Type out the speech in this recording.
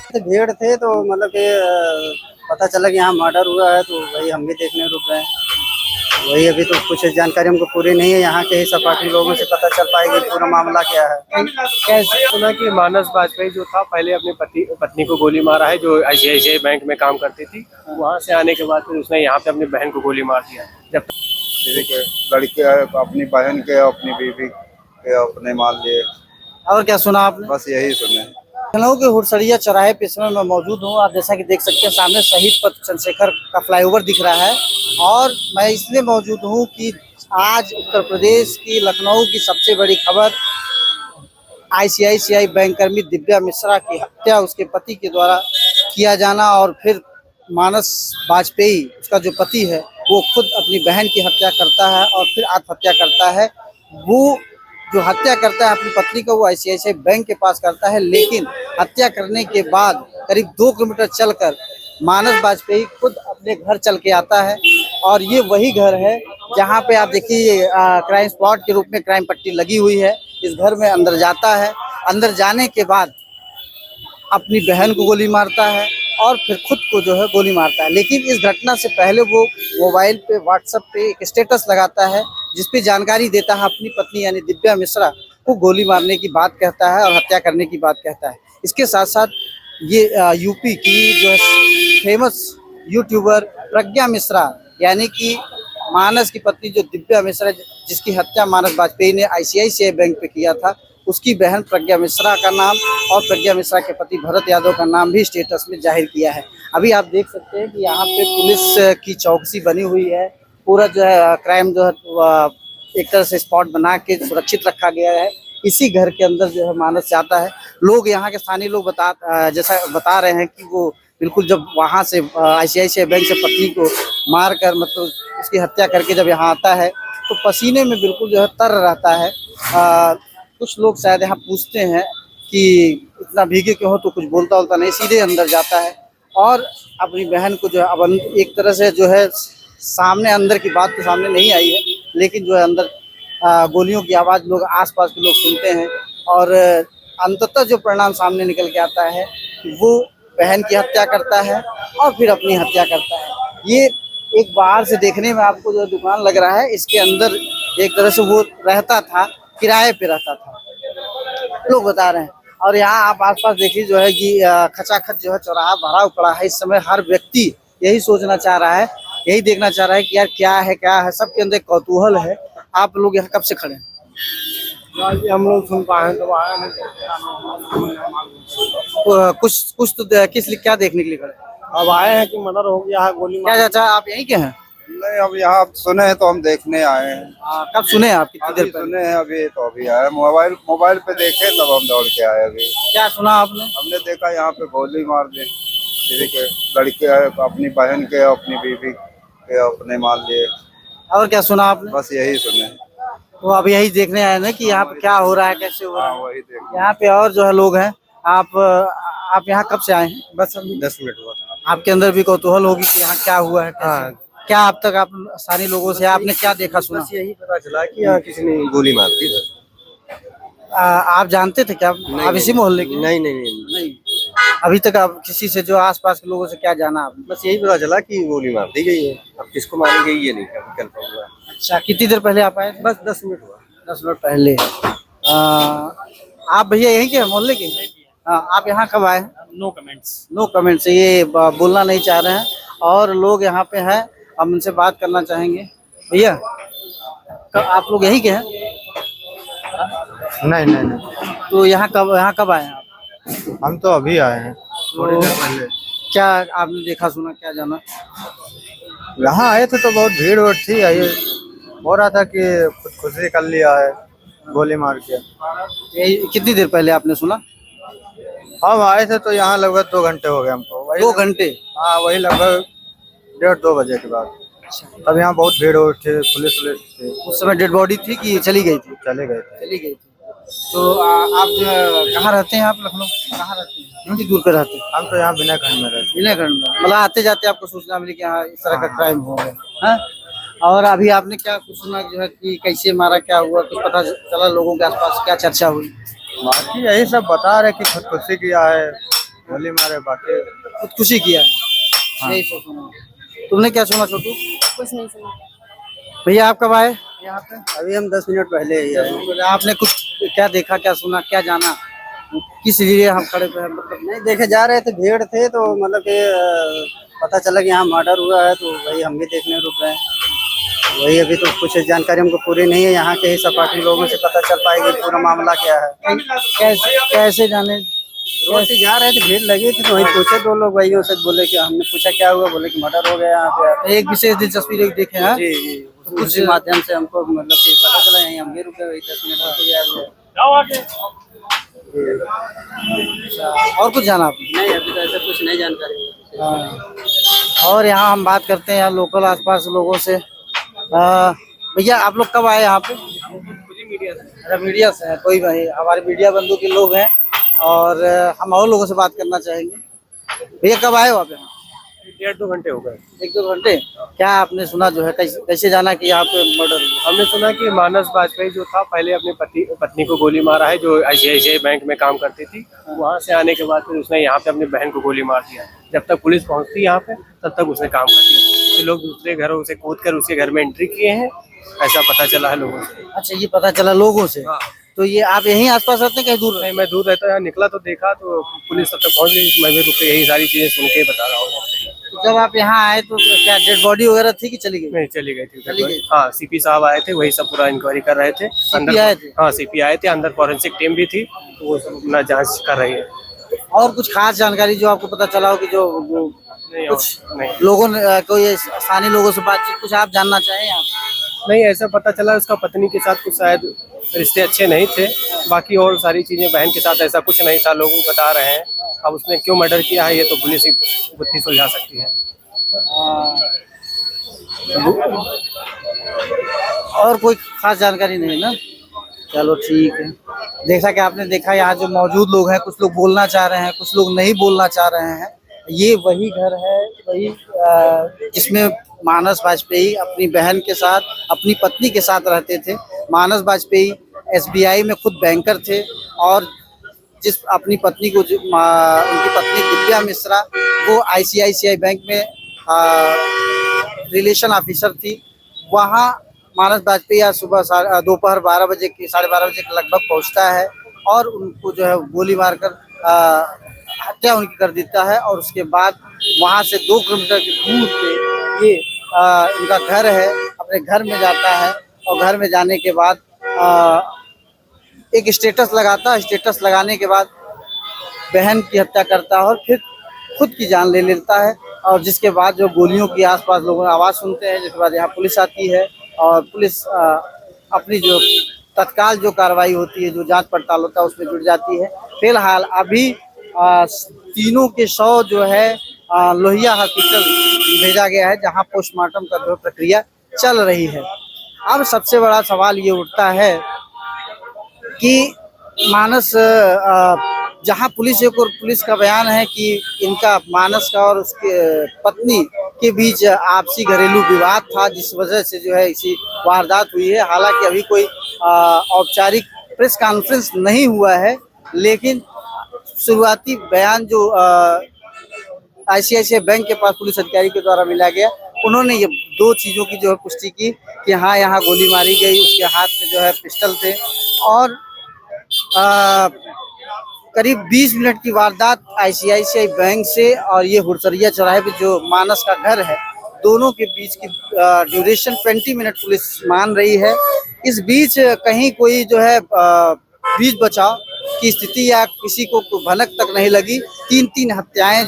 भीड़ थे तो मतलब कि पता चला कि यहाँ मर्डर हुआ है, तो वही हम भी देखने रुक गए। वही अभी तो कुछ जानकारी हमको पूरी नहीं है, यहाँ के ही सपाटी लोगों से पता चल पाएगी पूरा मामला क्या है। कैसे सुना कि मानस बाजपेयी जो था पहले अपनी पत्नी को गोली मारा है, जो आईसीआईसीआई बैंक में काम करती थी। वहां से आने के बाद फिर उसने यहाँ पे अपनी बहन को गोली मार दिया। जब के लड़के अपनी बहन के अपनी बीवी के अपने मान लिए। और क्या सुना आपने? बस यही सुने। लखनऊ के हुरसरिया चौराहे पे इस समय मैं मौजूद हूँ। आप जैसा कि देख सकते हैं सामने शहीद पथ चंद्रशेखर का फ्लाईओवर दिख रहा है, और मैं इसलिए मौजूद हूँ कि आज उत्तर प्रदेश की लखनऊ की सबसे बड़ी खबर आईसीआईसीआई बैंक कर्मी दिव्या मिश्रा की हत्या उसके पति के द्वारा किया जाना, और फिर मानस बाजपेयी उसका जो पति है वो खुद अपनी बहन की हत्या करता है और फिर आत्महत्या करता है। वो जो हत्या करता है अपनी पत्नी को वो आईसीआईसीआई बैंक के पास करता है, लेकिन हत्या करने के बाद करीब 2 किलोमीटर चलकर मानस बाजपेयी खुद अपने घर चल के आता है, और ये वही घर है जहाँ पे आप देखिए क्राइम स्पॉट के रूप में क्राइम पट्टी लगी हुई है। इस घर में अंदर जाता है, अंदर जाने के बाद अपनी बहन को गोली मारता है और फिर खुद को जो है गोली मारता है। लेकिन इस घटना से पहले वो मोबाइल पे व्हाट्सएप पे एक स्टेटस लगाता है जिसपे जानकारी देता है अपनी पत्नी यानी दिव्या मिश्रा को गोली मारने की बात कहता है और हत्या करने की बात कहता है। इसके साथ साथ ये यूपी की जो है फेमस यूट्यूबर प्रज्ञा मिश्रा यानी कि मानस की पत्नी जो दिव्या मिश्रा जिसकी हत्या मानस बाजपेयी ने आईसीआईसीआई बैंक पे किया था, उसकी बहन प्रज्ञा मिश्रा का नाम और प्रज्ञा मिश्रा के पति भरत यादव का नाम भी स्टेटस में जाहिर किया है। अभी आप देख सकते हैं कि यहाँ पे पुलिस की चौकसी बनी हुई है। पूरा जो है क्राइम जो है एक तरह से स्पॉट बना के सुरक्षित रखा गया है। इसी घर के अंदर जो है मानस जाता है। लोग यहाँ के स्थानीय लोग जैसा बता रहे हैं कि वो बिल्कुल जब वहाँ से आईसीआईसीआई बैंक से पत्नी को मार कर मतलब उसकी हत्या करके जब यहाँ आता है तो पसीने में बिल्कुल जो है तर रहता है। कुछ लोग शायद यहाँ पूछते हैं कि इतना भीगे क्यों हो, तो कुछ बोलता बोलता नहीं, सीधे अंदर जाता है और अपनी बहन को जो है अब एक तरह से जो है सामने अंदर की बात तो सामने नहीं आई है, लेकिन जो है अंदर गोलियों की आवाज़ लोग आसपास के लोग सुनते हैं और अंततः जो परिणाम सामने निकल के आता है वो बहन की हत्या करता है और फिर अपनी हत्या करता है। ये एक बाहर से देखने में आपको जो दुकान लग रहा है, इसके अंदर एक तरह से वो रहता था, किराए पे रहता था लोग बता रहे हैं। और यहाँ आप आसपास देखिए जो है कि खचाखच जो है चौराहा भरा पड़ा है। इस समय हर व्यक्ति यही सोचना चाह रहा है, यही देखना चाह रहा है कि यार क्या है, सबके अंदर कौतूहल है। आप लोग यहाँ कब से खड़े हैं? हम लोग सुन पाए तो आए नहीं। कुछ तो क्या देखने के लिए खड़े? अब आए हैं कि मर्डर हो गया है, गोली क्या चाचा आप यहीं के हैं? नहीं, अब यहाँ सुने हैं तो हम देखने आए हैं। कब सुने आप? कितनी देर पहले सुने हैं? अभी तो अभी आए, मोबाइल पे देखे तब हम दौड़ के आए। अभी क्या सुना आपने? हमने देखा यहाँ पे गोली मार दी किसी के लड़के अपनी बहन के अपनी बीवी के अपने मान लिए। और क्या सुना आपने? बस यही सुने। तो अब यही देखने आए ना कि यहाँ पे क्या हो रहा है, कैसे हो रहा है। वही देख। यहाँ पे और जो है लोग हैं। आप यहाँ कब से आए हैं? बस अभी 10 मिनट हुआ। आपके आपके अंदर भी कौतूहल होगी कि यहाँ क्या हुआ है, कैसे? क्या अब तक आप स्थानीय लोगों से आपने क्या देखा सुना? बस यही पता चला कि यहाँ किसी ने गोली मार दी। आप जानते थे क्या? आप इसी मोहल्ले के? नहीं नहीं नहीं नहीं। अभी तक आप किसी से जो आसपास के लोगों से क्या जाना आपने? बस यही पता चला कि गोली मार दी गई है। अब किसको मारी गई ये नहीं कंफर्म हुआ। अच्छा, कितनी देर पहले आप आए? बस 10 मिनट हुआ। 10 मिनट पहले। आप भैया यहीं के मोहल्ले के? आप यहाँ कब आए? No comments. No comments. ये बोलना नहीं चाह रहे हैं और लोग यहाँ पे हैं, हम उनसे बात करना चाहेंगे। भैया आप लोग यहीं के हैं? नहीं नहीं नहीं, तो यहाँ कब आए हैं आप? हम तो अभी आए हैं थोड़ी देर पहले। क्या आपने देखा सुना, क्या जाना? यहाँ आए थे तो बहुत भीड़ वोड़ थी। ये हो रहा था कि खुदकुशी कर लिया है गोली मार के। कितनी देर पहले आपने सुना? हम आए थे तो यहाँ लगभग 2 घंटे हो गए हमको। 2 घंटे? हाँ, वही लगभग 1:30-2 बजे के बाद। तब यहाँ बहुत भीड़ हो थी, पुलिस थी। उस समय डेड बॉडी थी कि चली गई थी? चले गए थे। चली गई थी। तो आप कहाँ रहते हैं? आप लखनऊ कहाँ रहते हैं? कितनी दूर पे रहते हैं? हम तो यहाँ बिना खंड में रहते। विनयगढ़ में। मतलब आते जाते आपको सूचना मिली कि हाँ इस तरह का क्राइम हो गया है? और अभी आपने क्या कुछ सुना जो है कि कैसे मारा, क्या हुआ, कुछ पता चला? लोगों के आसपास क्या चर्चा हुई? बाकी यही सब बता रहे कि खुदकुशी किया है, गोली मारे बाकी। खुदकुशी किया हाँ। यही सब सुना। तुमने क्या सुना छोटू? कुछ नहीं सुना। भैया आप कब आए यहाँ पे? अभी हम 10 मिनट पहले ही आए। आपने कुछ क्या देखा, क्या सुना, क्या जाना, किस लिए हम खड़े पे हैं? मतलब नहीं देखे जा रहे थे, भीड़ थे तो मतलब कि पता चला कि यहाँ मर्डर हुआ है, तो वही हम भी देखने रुक गए। वही अभी तो कुछ जानकारी हमको पूरी नहीं है, यहाँ के ही सपाटी लोगों से पता चल पाएगी पूरा मामला क्या है। कैसे जाने? रोड से जा रहे थे, भीड़ लगी थी तो वही पूछे दो लोग भाइयों से, बोले कि हमने पूछा क्या हुआ, बोले कि मर्डर हो गया यहाँ पे। एक विशेष दिलचस्पी देखे हैं। जी जी, उसी माध्यम से हमको मतलब कि पता चला, यहीं हम भी रुके, वही 10 मिनट रुके आए। और कुछ जाना आपने? नहीं अभी तो ऐसा कुछ नहीं जानकारी। हाँ। और यहाँ हम बात करते हैं लोकल आसपास लोगों से। भैया आप लोग कब आए यहाँ पे? अरे मीडिया से है, कोई भाई हमारे मीडिया बंधु के लोग हैं और हम और लोगों से बात करना चाहेंगे। भैया कब आए वहाँ पे? 1-2 घंटे हो गए। 1-2 घंटे। क्या आपने सुना जो है, कैसे जाना कि यहाँ पे मर्डर हुआ? हमने सुना कि मानस बाजपेयी जो था पहले अपनी पत्नी को गोली मारा है, जो ICICI बैंक में काम करती थी। वहाँ से आने के बाद फिर उसने यहाँ पे अपनी बहन को गोली मार दिया। जब तक पुलिस पहुँचती यहाँ पे तब तक उसने काम कर दिया। फिर लोग दूसरे घरों से कूद कर उसके घर में एंट्री किए हैं, ऐसा पता चला है लोगों से। अच्छा, ये पता चला लोगों से। हाँ। तो ये आप यहीं आसपास रहते हैं, कहीं दूर? नहीं, मैं दूर रहता, यहाँ निकला तो देखा तो पुलिस तब तक पहुँच गई, मैं भी रुक के यही सारी चीजें सुन के बता रहा हूँ। तो जब आप यहाँ आए तो क्या डेड बॉडी वगैरह थी कि चली गई? नहीं, चली गई थी। चली गई। हाँ, CP साहब आए थे, वही सब पूरा इंक्वायरी कर रहे थे। आए थे? हाँ, CP आए थे, अंदर फॉरेंसिक टीम भी थी, तो वो सब अपना जांच कर रही है। और कुछ खास जानकारी जो आपको पता चला हो कि जो नहीं, कुछ नहीं लोगों ने कोई स्थानीय लोगों से बातचीत, कुछ आप जानना चाहें आप? नहीं, ऐसा पता चला उसका पत्नी के साथ कुछ शायद रिश्ते अच्छे नहीं थे, बाकी और सारी चीजें बहन के साथ ऐसा कुछ नहीं था, लोग बता रहे हैं। अब उसने क्यों मर्डर किया है ये तो पुलिस ही बुद्धि सुलझा सकती है। और कोई खास जानकारी नहीं ना? चलो ठीक है। जैसा कि आपने देखा यहाँ जो मौजूद लोग हैं, कुछ लोग बोलना चाह रहे हैं, कुछ लोग नहीं बोलना चाह रहे हैं। ये वही घर है, वही जिसमें मानस बाजपेयी अपनी बहन के साथ, अपनी पत्नी के साथ रहते थे। मानस बाजपेयी SBI में खुद बैंकर थे और जिस अपनी पत्नी को उनकी पत्नी दिव्या मिश्रा वो ICICI बैंक में रिलेशन ऑफिसर थी। वहाँ मानस बाजपेयी आज सुबह दोपहर 12 बजे के 12:30 बजे के लगभग पहुँचता है और उनको जो है गोली मारकर हत्या उनकी कर देता है। और उसके बाद वहाँ से 2 किलोमीटर की दूर पे ये इनका घर है, अपने घर में जाता है और घर में जाने के बाद एक स्टेटस लगाता है। स्टेटस लगाने के बाद बहन की हत्या करता है और फिर खुद की जान ले लेता है। और जिसके बाद जो गोलियों की आसपास लोगों आवाज़ सुनते हैं, जिसके बाद यहाँ पुलिस आती है और पुलिस अपनी जो तत्काल जो कार्रवाई होती है, जो जांच पड़ताल होता है उसमें जुट जाती है। फिलहाल अभी तीनों के शव जो है लोहिया हॉस्पिटल भेजा गया है, जहां पोस्टमार्टम का जो प्रक्रिया चल रही है। अब सबसे बड़ा सवाल ये उठता है कि मानस जहां पुलिस का बयान है कि इनका मानस का और उसके पत्नी के बीच आपसी घरेलू विवाद था, जिस वजह से जो है इसी वारदात हुई है। हालांकि अभी कोई औपचारिक प्रेस कॉन्फ्रेंस नहीं हुआ है, लेकिन शुरुआती बयान जो ICICI बैंक के पास पुलिस अधिकारी के द्वारा मिला गया, उन्होंने ये 2 चीज़ों की जो है पुष्टि की कि हाँ यहाँ गोली मारी गई, उसके हाथ में जो है पिस्टल थे और करीब 20 मिनट की वारदात ICICI बैंक से और ये हुरसरिया चौराहे पे जो मानस का घर है, दोनों के बीच की ड्यूरेशन 20 मिनट पुलिस मान रही है। इस बीच कहीं कोई जो है बीच बचाव की स्थिति या किसी को भनक तक नहीं लगी। 3 हत्याएं